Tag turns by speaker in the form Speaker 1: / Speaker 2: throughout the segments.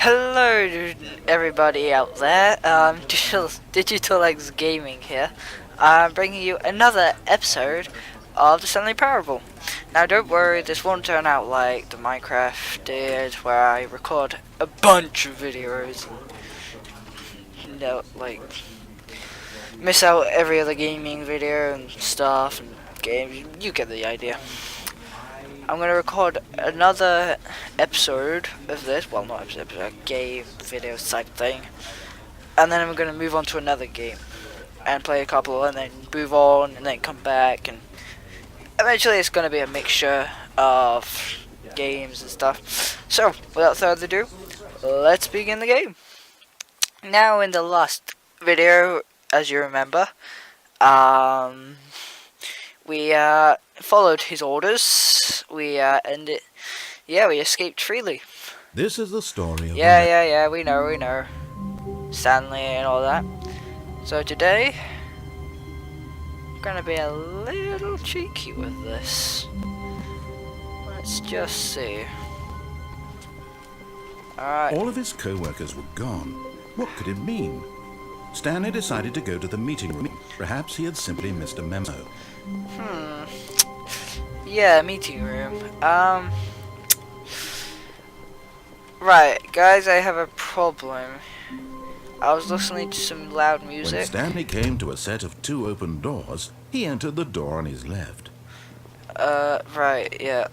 Speaker 1: Hello everybody out there, Digital X Gaming here. I'm bringing you another episode of the Stanley Parable. Now don't worry, this won't turn out like the Minecraft did, where I record a bunch of videos and, like, miss out every other gaming video and stuff and games. You get the idea. I'm going to record another episode of this, well not episode, but a game video type thing, and then I'm going to move on to another game, and play a couple, and then move on, and then come back, and eventually it's going to be a mixture of games and stuff. So, without further ado, let's begin the game. Now in the last video, as you remember, we followed his orders. We we escaped freely.
Speaker 2: This is the story of
Speaker 1: Yeah, we know. Stanley and all that. So today, I'm gonna be a little cheeky with this. Let's just see. Alright.
Speaker 2: All of his co-workers were gone. What could it mean? Stanley decided to go to the meeting room. Perhaps he had simply missed a memo.
Speaker 1: Yeah, meeting room. Right, guys, I have a problem. I was listening to some loud music.
Speaker 2: When Stanley came to a set of two open doors, he entered the door on his left.
Speaker 1: Right, yeah,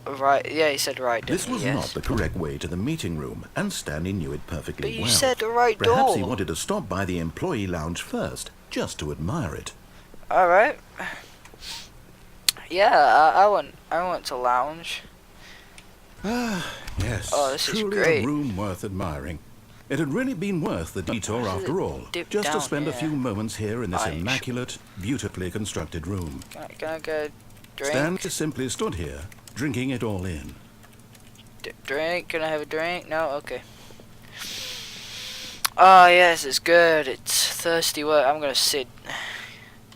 Speaker 1: he said right, didn't
Speaker 2: This was
Speaker 1: he? Yes.
Speaker 2: not the correct way to the meeting room, and Stanley knew it perfectly
Speaker 1: But you
Speaker 2: well.
Speaker 1: said the right
Speaker 2: Perhaps
Speaker 1: door.
Speaker 2: he wanted to stop by the employee lounge first, just to admire it.
Speaker 1: Alright. Yeah, I want to lounge.
Speaker 2: Yes,
Speaker 1: Oh, this is
Speaker 2: truly
Speaker 1: great.
Speaker 2: a room worth admiring. It had really been worth the detour after all,
Speaker 1: dip
Speaker 2: just to
Speaker 1: down
Speaker 2: spend a
Speaker 1: here?
Speaker 2: few moments here in this
Speaker 1: Right.
Speaker 2: immaculate, beautifully constructed room.
Speaker 1: Can I get a drink?
Speaker 2: Stanley simply stood here, drinking it all in.
Speaker 1: Drink? Can I have a drink? No? Okay. Oh, yes, it's good. It's thirsty work. I'm gonna sit.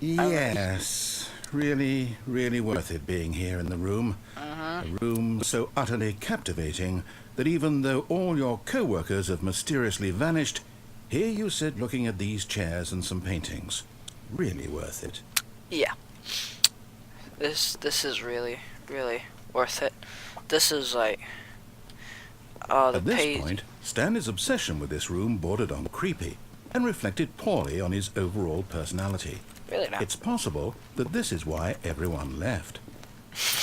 Speaker 2: Yes, really, really worth it being here in the room. A room so utterly captivating that even though all your co-workers have mysteriously vanished, here you sit looking at these chairs and some paintings. Really worth it.
Speaker 1: Yeah. This is really worth it. This is like, oh, the
Speaker 2: At this
Speaker 1: page.
Speaker 2: point, Stanley's obsession with this room bordered on creepy and reflected poorly on his overall personality.
Speaker 1: Really now.
Speaker 2: It's possible that this is why everyone left.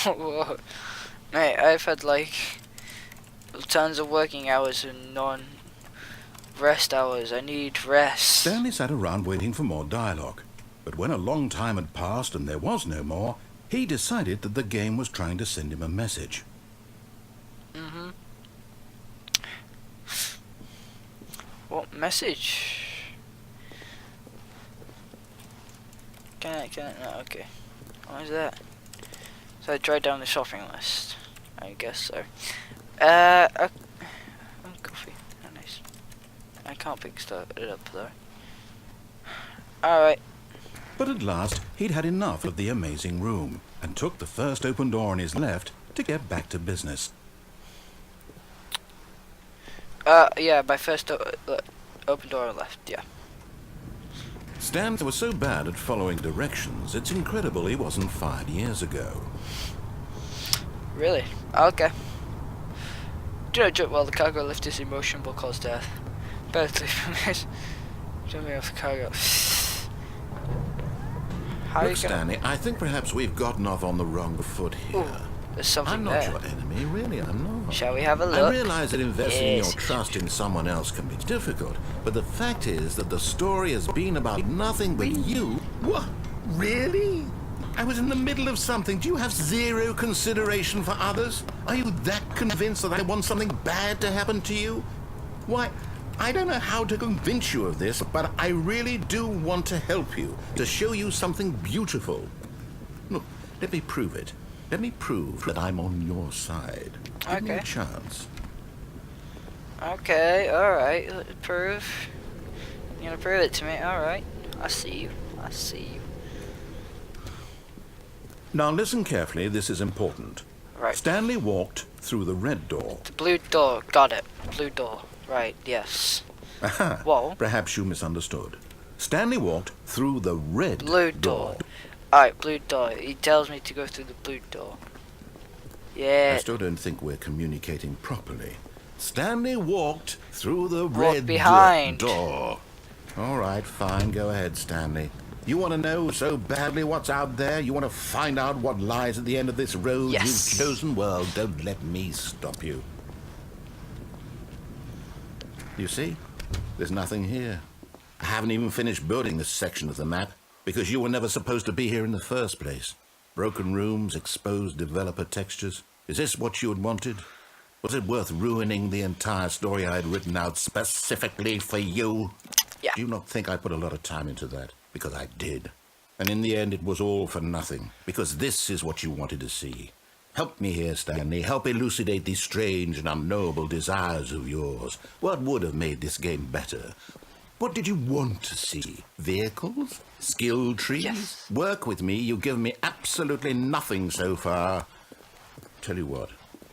Speaker 1: Whoa. Mate, I've had like tons of working hours and non-rest hours. I need rest.
Speaker 2: Stanley sat around waiting for more dialogue, but when a long time had passed and there was no more, he decided that the game was trying to send him a message.
Speaker 1: What message? Can I, no, okay. What is that? So I tried down the shopping list. I guess so. Coffee. Oh, nice. I can't pick it up though. Alright.
Speaker 2: But at last, he'd had enough of the amazing room, and took the first open door on his left to get back to business.
Speaker 1: Yeah, my first open door on the left, yeah.
Speaker 2: Stanley was so bad at following directions, it's incredible he wasn't fired years ago.
Speaker 1: Really? Okay. Do not jump while the cargo lift is in motion will cause death. Better from this. Jumping off the cargo. How are
Speaker 2: Look,
Speaker 1: you gonna...
Speaker 2: Stanley, I think perhaps we've gotten off on the wrong foot here.
Speaker 1: Ooh, there's something
Speaker 2: I'm not
Speaker 1: there.
Speaker 2: your enemy, really, I'm not.
Speaker 1: Shall we have a look?
Speaker 2: I realize that investing
Speaker 1: Yes.
Speaker 2: your trust in someone else can be difficult, but the fact is that the story has been about nothing but you. What? Really? I was in the middle of something. Do you have zero consideration for others? Are you that convinced that I want something bad to happen to you? Why, I don't know how to convince you of this, but I really do want to help you, to show you something beautiful. Look, let me prove it. Let me prove that I'm on your side. Give me a
Speaker 1: Okay.
Speaker 2: chance.
Speaker 1: Okay, alright. Prove. You're gonna prove it to me? Alright. I see you. I see you.
Speaker 2: Now listen carefully, this is important.
Speaker 1: Right.
Speaker 2: Stanley walked through the red door.
Speaker 1: The blue door. Got it. Blue door. Right, yes.
Speaker 2: Aha.
Speaker 1: Whoa.
Speaker 2: Perhaps you misunderstood. Stanley walked through the red
Speaker 1: Blue door. Alright, blue door. He tells me to go through the blue door. Yeah.
Speaker 2: I still don't think we're communicating properly. Stanley walked through the
Speaker 1: Walk
Speaker 2: red
Speaker 1: behind.
Speaker 2: door. All right, fine. Go ahead, Stanley. You want to know so badly what's out there? You want to find out what lies at the end of this road
Speaker 1: Yes.
Speaker 2: you've chosen? Well, don't let me stop you. You see? There's nothing here. I haven't even finished building this section of the map because you were never supposed to be here in the first place. Broken rooms, exposed developer textures. Is this what you had wanted? Was it worth ruining the entire story I had written out specifically for you?
Speaker 1: Yeah.
Speaker 2: Do you not think I put a lot of time into that? Because I did. And in the end, it was all for nothing. Because this is what you wanted to see. Help me here, Stanley. Help elucidate these strange and unknowable desires of yours. What would have made this game better? What did you want to see? Vehicles? Skill trees?
Speaker 1: Yes.
Speaker 2: Work with me. You've given me absolutely nothing so far. Tell you what.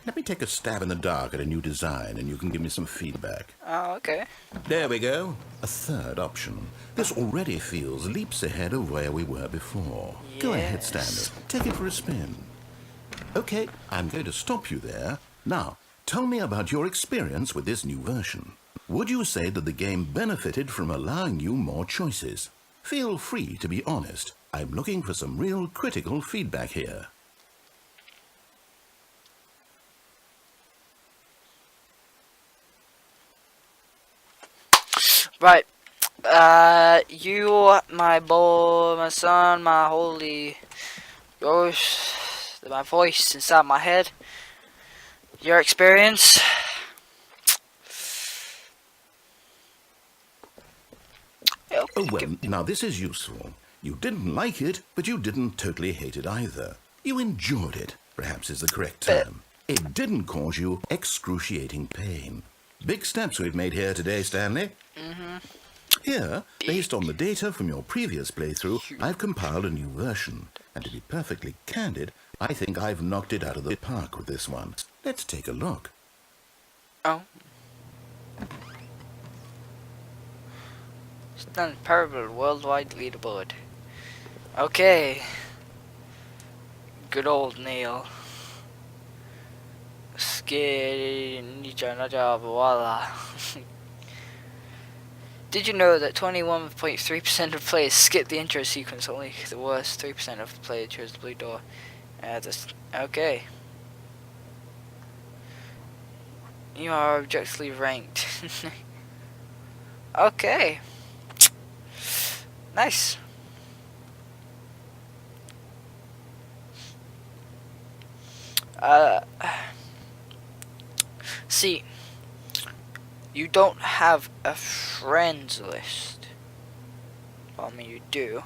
Speaker 2: Let me take a stab in the dark at a new design and you can give me some feedback.
Speaker 1: Oh, okay.
Speaker 2: There we go. A third option. This already feels leaps ahead of where we were before. Go ahead,
Speaker 1: Yes.
Speaker 2: Stanley. Take it for a spin. Okay, I'm going to stop you there. Now, tell me about your experience with this new version. Would you say that the game benefited from allowing you more choices? Feel free to be honest. I'm looking for some real critical feedback here.
Speaker 1: Right. You, my boy, my son, my holy ghost, my voice inside my head. Your experience. Yeah,
Speaker 2: Oh, well, now this is useful. You didn't like it, but you didn't totally hate it either. You enjoyed it, perhaps is the correct term. It didn't cause you excruciating pain. Big steps we've made here today, Stanley. Here, based on the data from your previous playthrough, I've compiled a new version. And to be perfectly candid, I think I've knocked it out of the park with this one. Let's take a look.
Speaker 1: Oh. Stanley Parable Worldwide Leaderboard. Okay. Good old Neil. Voila. Did you know that 21.3% of players skip the intro sequence? Only the worst 3% of players chose the blue door. Okay. You are objectively ranked. Okay. Nice. See, you don't have a friends list. Well, I mean, you do,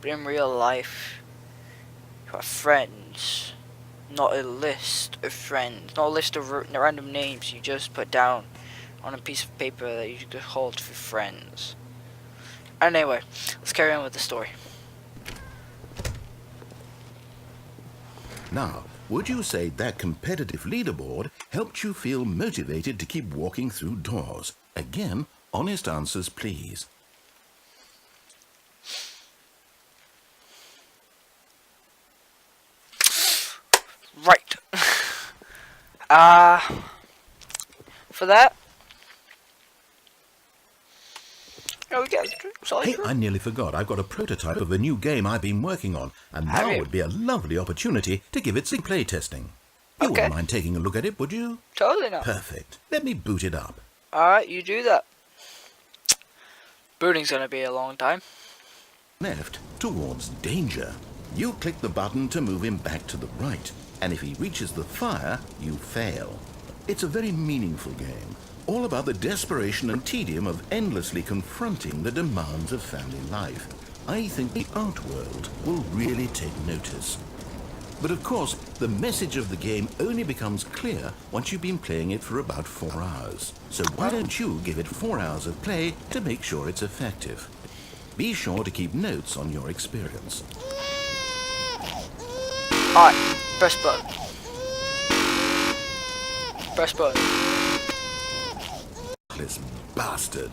Speaker 1: but in real life, you have friends, not a list of friends, not a list of random names you just put down on a piece of paper that you just hold for friends. Anyway, let's carry on with the story.
Speaker 2: Now, would you say that competitive leaderboard helped you feel motivated to keep walking through doors? Again, honest answers, please.
Speaker 1: Right. For that, we get
Speaker 2: Hey, I nearly forgot. I've got a prototype of a new game I've been working on, and
Speaker 1: Have
Speaker 2: now
Speaker 1: you?
Speaker 2: would be a lovely opportunity to give it some play testing. You
Speaker 1: Okay.
Speaker 2: wouldn't mind taking a look at it, would you?
Speaker 1: Totally not.
Speaker 2: Perfect. Let me boot it up.
Speaker 1: Alright, you do that. Booting's gonna be a long time.
Speaker 2: Left towards danger. You click the button to move him back to the right, and if he reaches the fire, you fail. It's a very meaningful game, all about the desperation and tedium of endlessly confronting the demands of family life. I think the art world will really take notice. But of course, the message of the game only becomes clear once you've been playing it for about 4 hours. So why don't you give it 4 hours of play to make sure it's effective? Be sure to keep notes on your experience.
Speaker 1: Alright, press button. Press button.
Speaker 2: This bastard.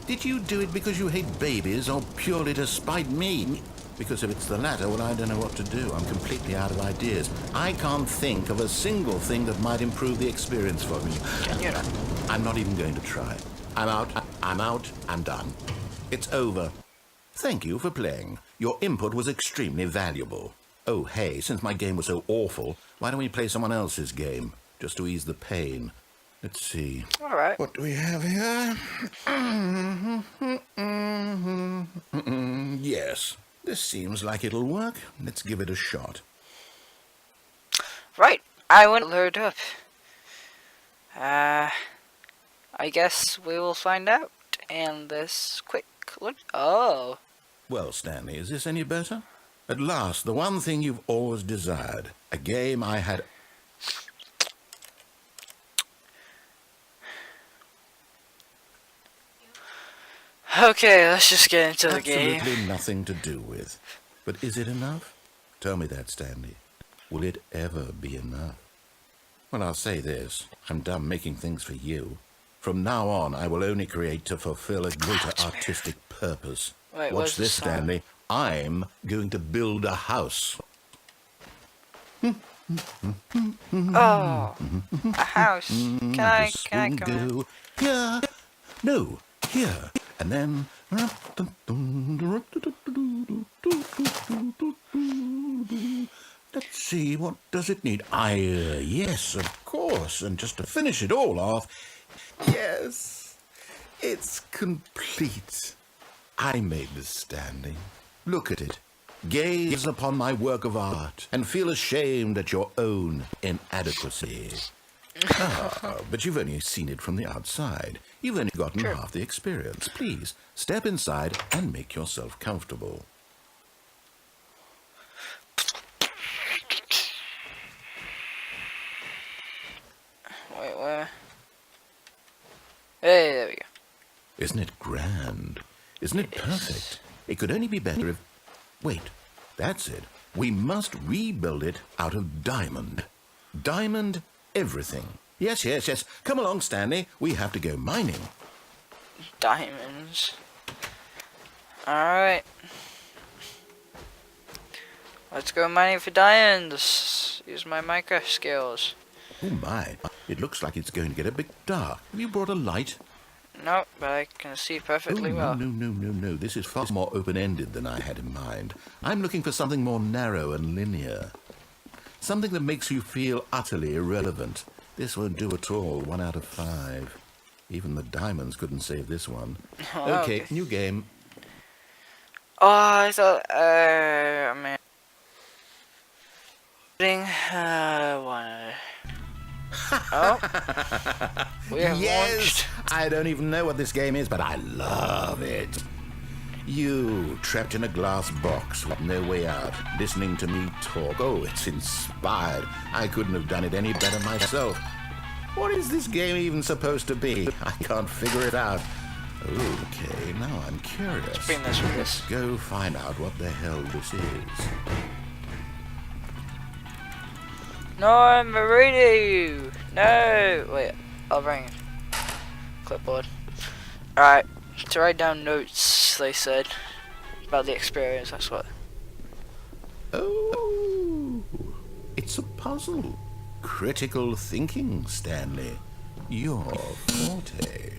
Speaker 2: Did you do it because you hate babies or purely to spite me? Because if it's the latter, well, I don't know what to do. I'm completely out of ideas. I can't think of a single thing that might improve the experience for me.
Speaker 1: Can you not?
Speaker 2: I'm not even going to try. I'm out. I'm done. It's over. Thank you for playing. Your input was extremely valuable. Oh, hey, since my game was so awful, why don't we play someone else's game? Just to ease the pain. Let's see.
Speaker 1: All right.
Speaker 2: What do we have here? Yes, this seems like it'll work. Let's give it a shot.
Speaker 1: Right. I want to load up. I guess we will find out in this quick look. Oh.
Speaker 2: Well, Stanley, is this any better? At last, the one thing you've always desired. A game I had...
Speaker 1: Okay, let's just get into the game.
Speaker 2: Absolutely nothing to do with. But is it enough? Tell me that, Stanley. Will it ever be enough? Well, I'll say this. I'm done making things for you. From now on, I will only create to fulfill a greater artistic purpose.
Speaker 1: Wait,
Speaker 2: watch this, Stanley. I'm going to build a house.
Speaker 1: Oh, a house. Can I come in?
Speaker 2: Go here. No, here. And then... Let's see, what does it need? Yes, of course. And just to finish it all off... Yes, it's complete. I made this, Stanley. Look at it. Gaze upon my work of art and feel ashamed at your own inadequacy. But you've only seen it from the outside. You've only gotten half the experience. Please, step inside and make yourself comfortable.
Speaker 1: Wait, where? Hey, there we go.
Speaker 2: Isn't it grand? Isn't it perfect? It could only be better if... Wait, that's it. We must rebuild it out of diamond. Diamond everything. Yes. Come along, Stanley. We have to go mining.
Speaker 1: Diamonds. Alright. Let's go mining for diamonds. Use my micro skills.
Speaker 2: Oh my, it looks like it's going to get a bit dark. Have you brought a light?
Speaker 1: No, but I can see perfectly well.
Speaker 2: No. This is far more open-ended than I had in mind. I'm looking for something more narrow and linear. Something that makes you feel utterly irrelevant. This won't do at all. 1 out of 5. Even the diamonds couldn't save this one. Okay, new game.
Speaker 1: Oh, I thought, I mean... one. Oh. We have launched.
Speaker 2: I don't even know what this game is, but I love it. You, trapped in a glass box with no way out, listening to me talk. Oh, it's inspired. I couldn't have done it any better myself. What is this game even supposed to be? I can't figure it out. Okay, now I'm curious.
Speaker 1: Bring this with us.
Speaker 2: Let's go find out what the hell this is.
Speaker 1: No, I'm ready. No, wait. I'll bring clipboard. Alright, to write down notes. They said about the experience. That's what.
Speaker 2: Oh, it's a puzzle. Critical thinking, Stanley. Your forte.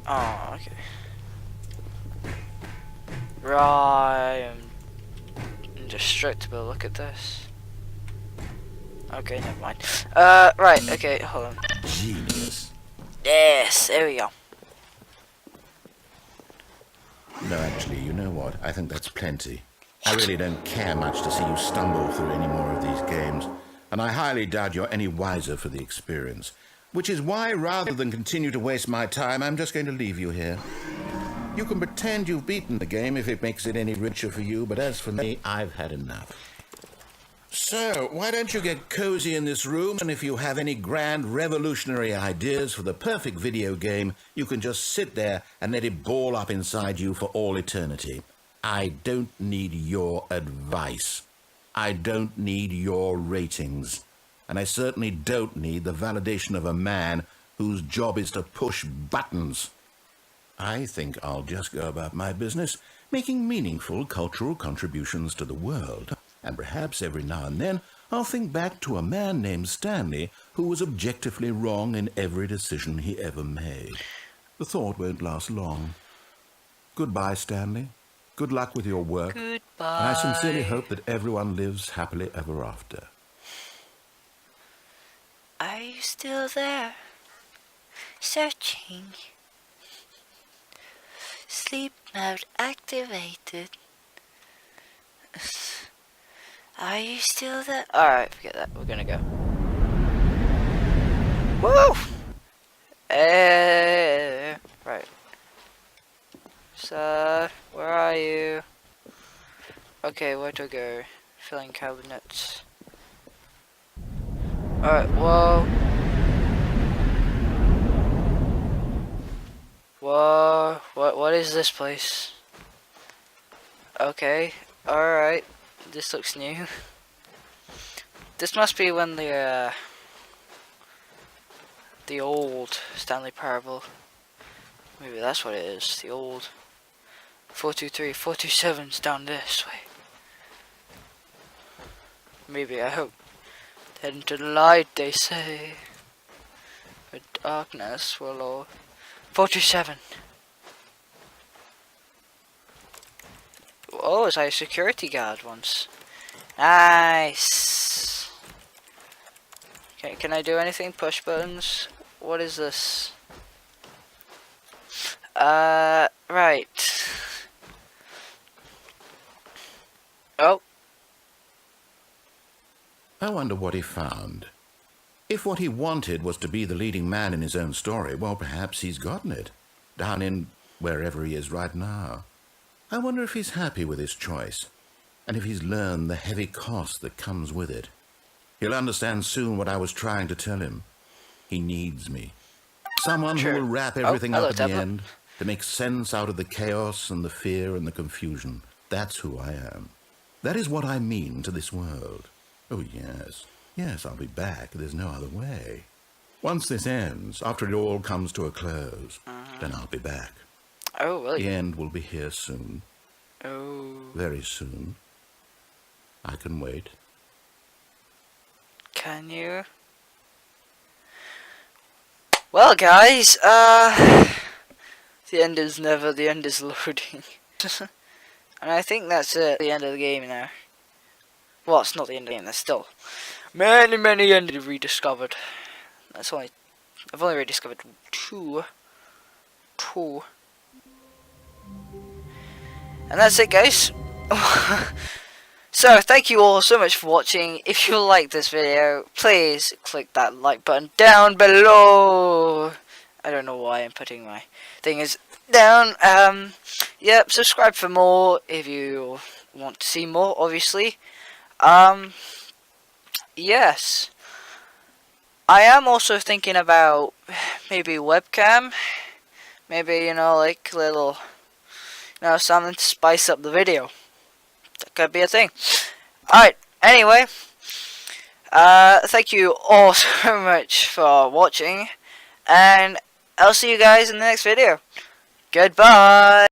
Speaker 1: Oh, okay. Right. Indestructible. Look at this. Okay, never mind. Right. Okay, hold on.
Speaker 2: Genius.
Speaker 1: Yes, there we go.
Speaker 2: No, actually, you know what? I think that's plenty. I really don't care much to see you stumble through any more of these games, and I highly doubt you're any wiser for the experience. Which is why, rather than continue to waste my time, I'm just going to leave you here. You can pretend you've beaten the game if it makes it any richer for you, but as for me, I've had enough. So, why don't you get cozy in this room, and if you have any grand revolutionary ideas for the perfect video game, you can just sit there and let it ball up inside you for all eternity. I don't need your advice. I don't need your ratings. and I certainly don't need the validation of a man whose job is to push buttons. I think I'll just go about my business, making meaningful cultural contributions to the world. And perhaps every now and then I'll think back to a man named Stanley who was objectively wrong in every decision he ever made. The thought won't last long. Goodbye, Stanley. Good luck with your work.
Speaker 1: Goodbye.
Speaker 2: And I sincerely hope that everyone lives happily ever after.
Speaker 1: Are you still there? Searching. Sleep mode activated. Are you still there? Alright, forget that. We're gonna go. Woo! Right. So, where are you? Okay, where to go? Filling cabinets. Alright, whoa. Whoa, what is this place? Okay, alright, this looks new. This must be when the old Stanley Parable, maybe that's what it is, the old 423, 427's down this way. Maybe, I hope. Head into the light, they say. The darkness will all... 427. Oh, was I a security guard once? Nice. Okay, can I do anything? Push buttons? What is this? Right. Oh.
Speaker 2: I wonder what he found. If what he wanted was to be the leading man in his own story, well, perhaps he's gotten it. Down in wherever he is right now. I wonder if he's happy with his choice, and if he's learned the heavy cost that comes with it. He'll understand soon what I was trying to tell him. He needs me. Someone who will wrap everything up at the end, to make sense out of the chaos and the fear and the confusion. That's who I am. That is what I mean to this world. Oh, yes. Yes, I'll be back. There's no other way. Once this ends, after it all comes to a close, then I'll be back.
Speaker 1: Oh, really?
Speaker 2: The end will be here soon.
Speaker 1: Oh.
Speaker 2: Very soon. I can wait.
Speaker 1: Can you? Well, guys, the end is never, the end is loading. And I think that's it, the end of the game now. Well, it's not the end of the game, there's still many endings rediscovered. I've only rediscovered two. And that's it, guys. So, thank you all so much for watching. If you like this video, please click that like button down below. I don't know why I'm putting my thing down. Yep, subscribe for more if you want to see more, obviously. Yes. I am also thinking about maybe webcam. Maybe, you know, like little, you know, something to spice up the video. That could be a thing. Alright, anyway. Thank you all so much for watching. And I'll see you guys in the next video. Goodbye.